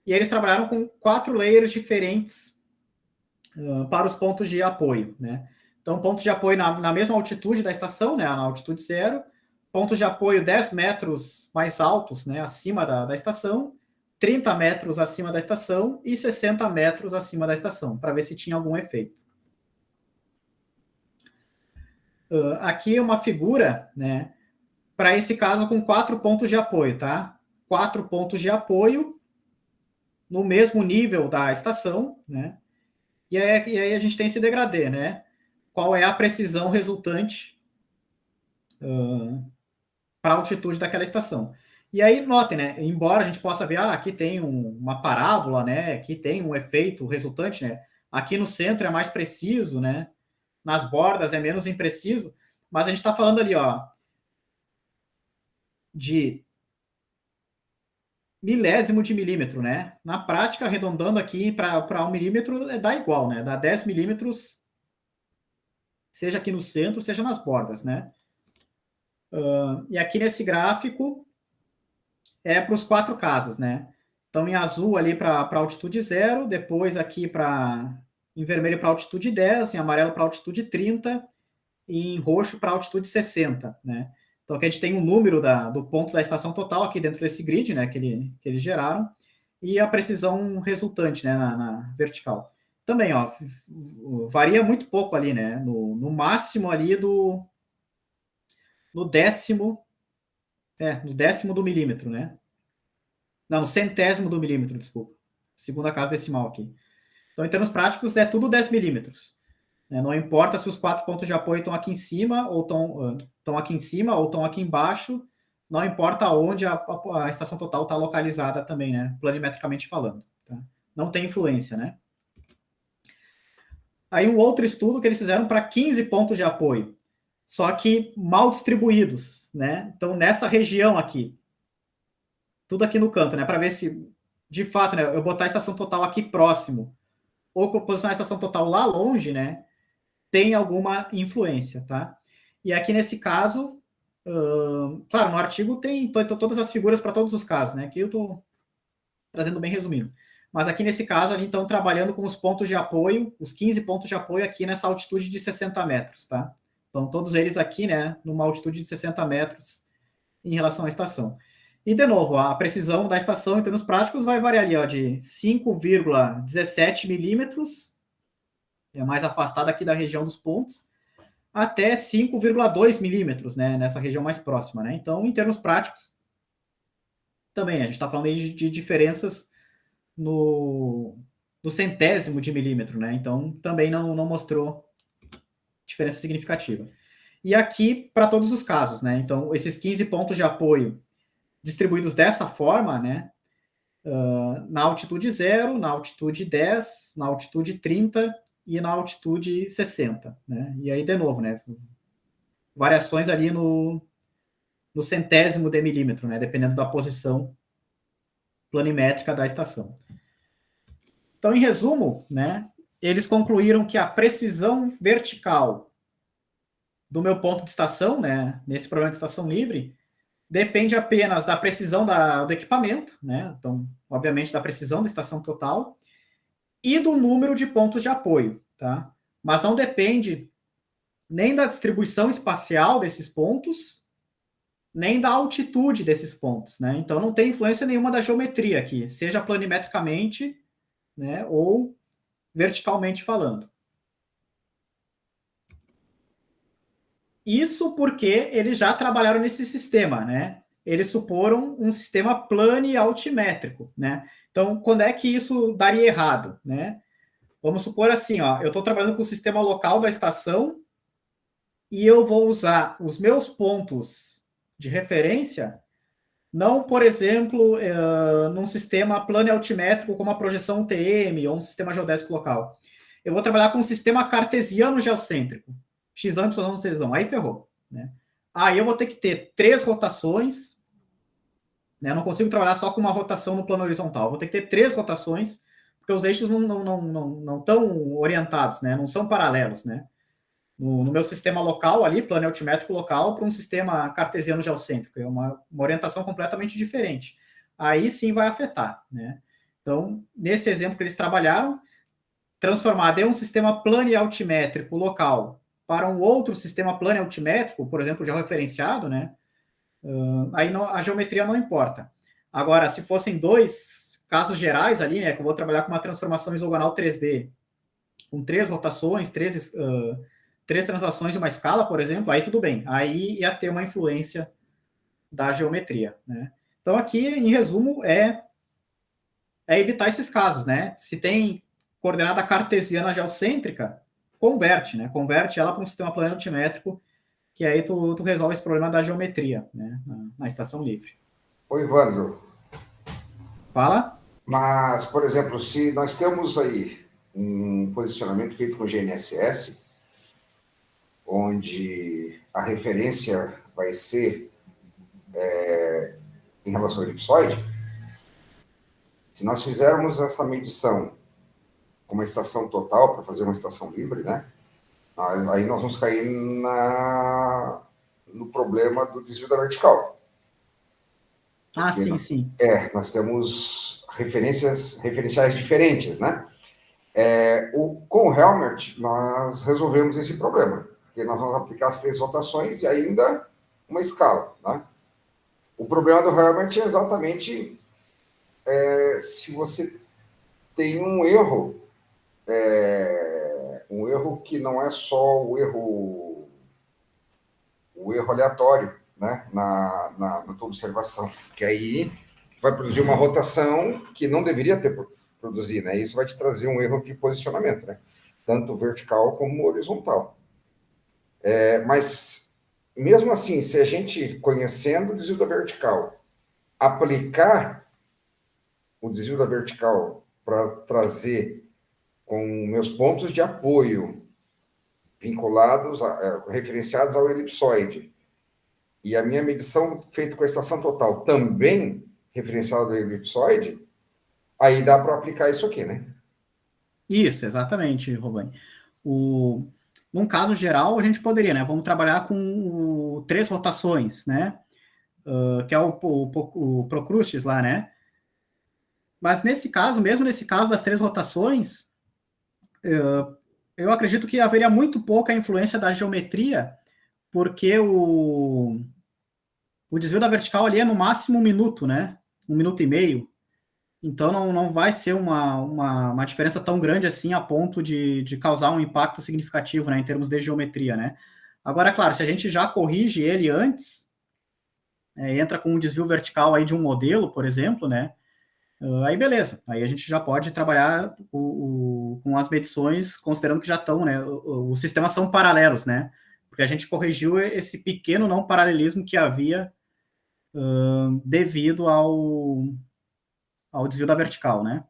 e eles trabalharam com 4 layers diferentes para os pontos de apoio, né? Então, pontos de apoio na mesma altitude da estação, né? Na altitude zero, pontos de apoio 10 metros mais altos, né? Acima da estação, 30 metros acima da estação e 60 metros acima da estação, para ver se tinha algum efeito. Aqui é uma figura, né? Para esse caso, com 4 pontos de apoio, tá? 4 pontos de apoio no mesmo nível da estação, né? E aí a gente tem esse degradê, né? Qual é a precisão resultante para a altitude daquela estação. E aí, notem, né? Embora a gente possa ver, aqui tem uma parábola, né? Aqui tem um efeito resultante, né? Aqui no centro é mais preciso, né? Nas bordas é menos impreciso, mas a gente está falando ali, ó, de milésimo de milímetro, né? Na prática, arredondando aqui para 1 milímetro, dá igual, né? Dá 10 milímetros, seja aqui no centro, seja nas bordas, né? E aqui nesse gráfico, é para os 4 casos, né? Então, em azul ali para altitude 0, depois aqui em vermelho para altitude 10, em amarelo para altitude 30 e em roxo para altitude 60, né? Então, aqui a gente tem um número do ponto da estação total aqui dentro desse grid, né, que eles geraram, e a precisão resultante, né, na vertical. Também, ó, varia muito pouco ali, né? No máximo ali no décimo do milímetro, né? Não, no centésimo do milímetro, desculpa. Segunda casa decimal aqui. Então, em termos práticos, é tudo 10 milímetros. Não importa se os 4 pontos de apoio estão aqui em cima, ou estão aqui em cima, ou estão aqui embaixo. Não importa onde a estação total está localizada também, né? Planimetricamente falando. Tá? Não tem influência, né? Aí um outro estudo que eles fizeram para 15 pontos de apoio, só que mal distribuídos, né? Então, nessa região aqui, tudo aqui no canto, né? Para ver se, de fato, né, eu botar a estação total aqui próximo, ou posicionar a estação total lá longe, né? Tem alguma influência, tá? E aqui nesse caso, claro, no artigo tem todas as figuras para todos os casos, né? Aqui eu estou trazendo bem resumido. Mas aqui nesse caso, ali, então, trabalhando com os pontos de apoio, os 15 pontos de apoio aqui nessa altitude de 60 metros, tá? Então, todos eles aqui, né, numa altitude de 60 metros em relação à estação. E, de novo, a precisão da estação, em termos práticos, vai variar ali, ó, de 5,17 milímetros, é mais afastada aqui da região dos pontos, até 5,2 milímetros, né, nessa região mais próxima, né? Então, em termos práticos, também, a gente está falando aí de diferenças no centésimo de milímetro, né? Então, também não mostrou diferença significativa. E aqui, para todos os casos, né? Então, esses 15 pontos de apoio distribuídos dessa forma, né? Na altitude 0, na altitude 10, na altitude 30 e na altitude 60, né? E aí, de novo, né? Variações ali no centésimo de milímetro, né? Dependendo da posição planimétrica da estação. Então, em resumo, né? Eles concluíram que a precisão vertical do meu ponto de estação, né? Nesse problema de estação livre, depende apenas da precisão do equipamento, né? Então, obviamente, da precisão da estação total e do número de pontos de apoio, tá? Mas não depende nem da distribuição espacial desses pontos, nem da altitude desses pontos, né? Então, não tem influência nenhuma da geometria aqui, seja planimetricamente, né, ou verticalmente falando. Isso porque eles já trabalharam nesse sistema, né? Eles suporam um sistema plani-altimétrico, né? Então, quando é que isso daria errado, né? Vamos supor assim, ó, eu estou trabalhando com o sistema local da estação e eu vou usar os meus pontos de referência, não, por exemplo, num sistema plani-altimétrico como a projeção UTM ou um sistema geodésico local. Eu vou trabalhar com um sistema cartesiano geocêntrico. X, Y, Z, aí ferrou, né? Aí eu vou ter que ter 3 rotações, né? Eu não consigo trabalhar só com uma rotação no plano horizontal, eu vou ter que ter 3 rotações, porque os eixos não estão orientados, né? Não são paralelos, né? No meu sistema local ali, plano altimétrico local, para um sistema cartesiano geocêntrico, é uma orientação completamente diferente. Aí sim vai afetar, né? Então, nesse exemplo que eles trabalharam, transformar de um sistema plani-altimétrico local para um outro sistema plani-altimétrico, por exemplo, já referenciado, né? Aí a geometria não importa. Agora, se fossem 2 casos gerais ali, né, que eu vou trabalhar com uma transformação isogonal 3D, com 3 rotações, 3 translações de uma escala, por exemplo, aí tudo bem. Aí ia ter uma influência da geometria, né? Então, aqui, em resumo, é evitar esses casos, né? Se tem coordenada cartesiana geocêntrica, converte, né? Converte ela para um sistema plano altimétrico, que aí tu resolve esse problema da geometria, né? Na estação livre. Oi, Evandro. Fala. Mas, por exemplo, se nós temos aí um posicionamento feito com GNSS, onde a referência vai ser em relação ao elipsoide, se nós fizermos essa medição com uma estação total para fazer uma estação livre, né? Aí nós vamos cair no, no problema do desvio da vertical. Ah, sim, sim. Nós temos referenciais diferentes, né? Com o Helmert, nós resolvemos esse problema, porque nós vamos aplicar as 3 rotações e ainda uma escala, né? O problema do Helmert é exatamente se você tem um erro que não é só o erro aleatório, né, na tua observação, que aí vai produzir uma rotação que não deveria ter produzido, né? Isso vai te trazer um erro de posicionamento, né? Tanto vertical como horizontal. Mas, mesmo assim, se a gente, conhecendo o desvio da vertical, aplicar o desvio da vertical para trazer com meus pontos de apoio vinculados, referenciados ao elipsoide, e a minha medição feita com a estação total também referenciada ao elipsoide, aí dá para aplicar isso aqui, né? Isso, exatamente, Robani. Num caso geral, a gente poderia, né? Vamos trabalhar com 3 rotações, né? Que é o Procrustes lá, né? Mas nesse caso, mesmo nesse caso das 3 rotações, eu acredito que haveria muito pouca influência da geometria, porque o desvio da vertical ali é no máximo 1 minuto, né? 1 minuto e meio. Então não vai ser uma diferença tão grande assim a ponto de causar um impacto significativo, né, em termos de geometria, né? Agora, claro, se a gente já corrige ele antes, entra com um desvio vertical aí de um modelo, por exemplo, né? Aí beleza, aí a gente já pode trabalhar com as medições, considerando que já estão, né? Os sistemas são paralelos, né? Porque a gente corrigiu esse pequeno não paralelismo que havia devido ao desvio da vertical, né?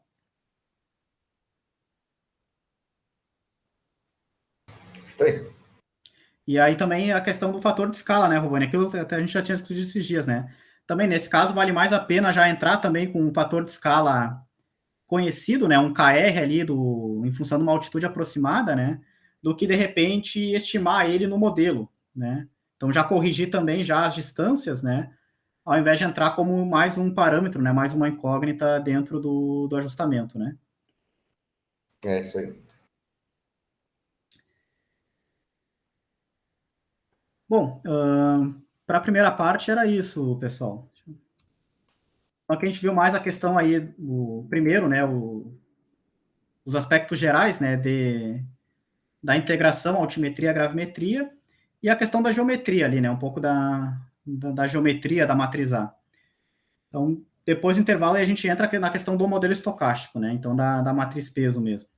Tem. E aí também a questão do fator de escala, né, Rovani? Aquilo até a gente já tinha discutido esses dias, né? Também nesse caso vale mais a pena já entrar também com um fator de escala conhecido, né, um KR ali em função de uma altitude aproximada, né, do que de repente estimar ele no modelo, né? Então já corrigir também já as distâncias, né, ao invés de entrar como mais um parâmetro, né, mais uma incógnita dentro do ajustamento, né? É isso aí. Bom, para a primeira parte era isso, pessoal. Então, aqui a gente viu mais a questão aí, primeiro, né, os aspectos gerais, né, da integração altimetria e gravimetria, e a questão da geometria ali, né, um pouco da geometria da matriz A. Então, depois do intervalo, a gente entra na questão do modelo estocástico, né, então da matriz peso mesmo,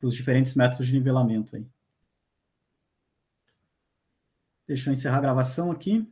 os diferentes métodos de nivelamento aí. Deixa eu encerrar a gravação aqui.